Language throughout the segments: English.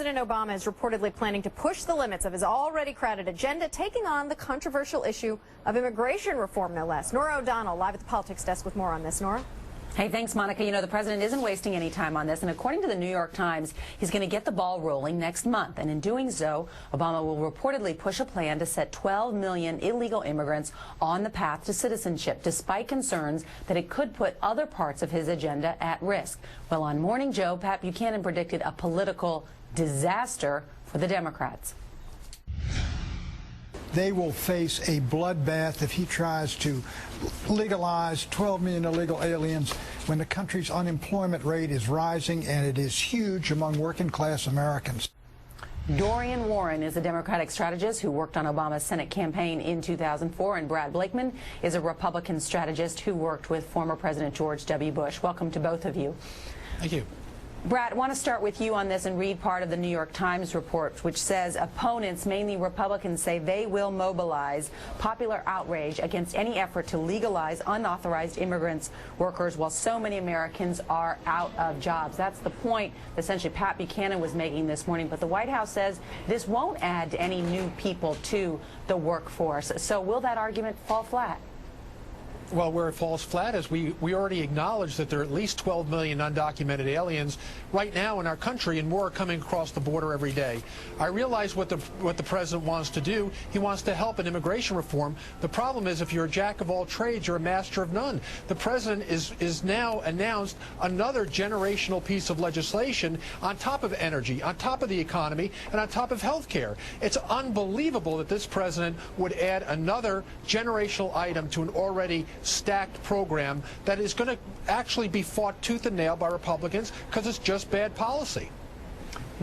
President Obama is reportedly planning to push the limits of his already crowded agenda, taking on the controversial issue of immigration reform, no less. Nora O'Donnell, live at the politics desk with more on this. Nora? Hey, thanks, Monica. You know, the president isn't wasting any time on this, and according to the New York Times, he's going to get the ball rolling next month. And in doing so, Obama will reportedly push a plan to set 12 million illegal immigrants on the path to citizenship, despite concerns that it could put other parts of his agenda at risk. Well, on Morning Joe, Pat Buchanan predicted a political disaster for the Democrats. They will face a bloodbath if he tries to legalize 12 million illegal aliens when the country's unemployment rate is rising, and it is huge among working-class Americans. Dorian Warren is a Democratic strategist who worked on Obama's Senate campaign in 2004, and Brad Blakeman is a Republican strategist who worked with former President George W. Bush. Welcome to both of you. Thank you. Brad, I want to start with you on this and read part of the New York Times report, which says opponents, mainly Republicans, say they will mobilize popular outrage against any effort to legalize unauthorized immigrants, workers, while so many Americans are out of jobs. That's the point essentially Pat Buchanan was making this morning. But the White House says this won't add any new people to the workforce. So will that argument fall flat? Well, where it falls flat is we already acknowledge that there are at least 12 million undocumented aliens right now in our country, and more are coming across the border every day. I realize what the president wants to do. He wants to help in immigration reform. The problem is, if you're a jack of all trades, you're a master of none. The president is now announced another generational piece of legislation on top of energy, on top of the economy, and on top of health care. It's unbelievable that this president would add another generational item to an already stacked program that is going to actually be fought tooth and nail by Republicans because it's just bad policy.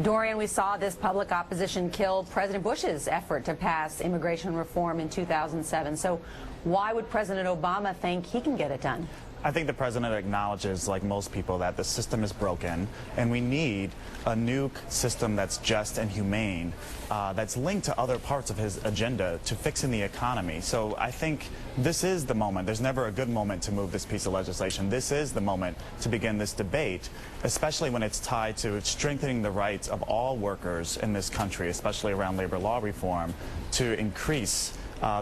Dorian, we saw this public opposition kill President Bush's effort to pass immigration reform in 2007. So why would President Obama think he can get it done? I think the president acknowledges, like most people, that the system is broken and we need a new system that's just and humane, that's linked to other parts of his agenda to fixing the economy. So I think this is the moment. There's never a good moment to move this piece of legislation. This is the moment to begin this debate, especially when it's tied to strengthening the rights of all workers in this country, especially around labor law reform, to increase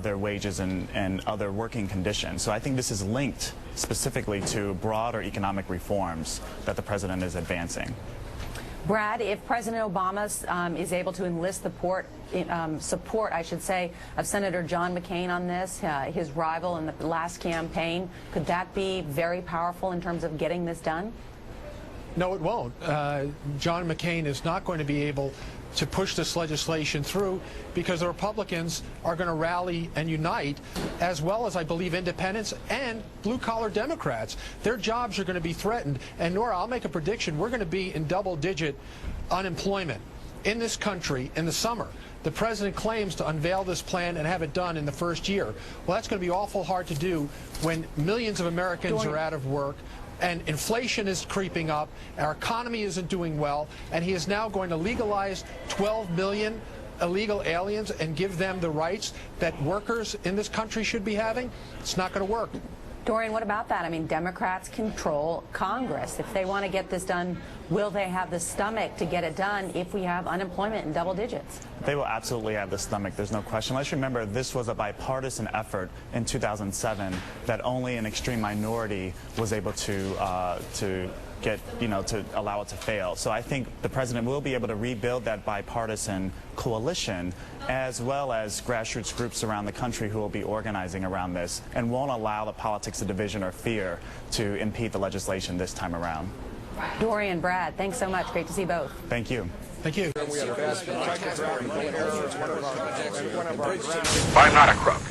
their wages and other working conditions. So I think this is linked specifically to broader economic reforms that the president is advancing. Brad, if President Obama is able to enlist the support, I should say, of Senator John McCain on this, his rival in the last campaign, could that be very powerful in terms of getting this done? No, it won't. John McCain is not going to be able to push this legislation through because the Republicans are going to rally and unite, as well as, I believe, independents and blue-collar Democrats. Their jobs are going to be threatened. And Nora, I'll make a prediction. We're going to be in double-digit unemployment in this country in the summer. The president claims to unveil this plan and have it done in the first year. Well, that's going to be awful hard to do when millions of Americans are out of work, and inflation is creeping up, our economy isn't doing well, and he is now going to legalize 12 million illegal aliens and give them the rights that workers in this country should be having. It's not going to work. Dorian, what about that? I mean, Democrats control Congress. If they want to get this done, will they have the stomach to get it done if we have unemployment in double digits? They will absolutely have the stomach. There's no question. Let's remember, this was a bipartisan effort in 2007 that only an extreme minority was able to get, to allow it to fail. So I think the president will be able to rebuild that bipartisan coalition, as well as grassroots groups around the country who will be organizing around this and won't allow the politics of division or fear to impede the legislation this time around. Dorian, Brad, thanks so much. Great to see both. Thank you. Thank you. I'm not a crook.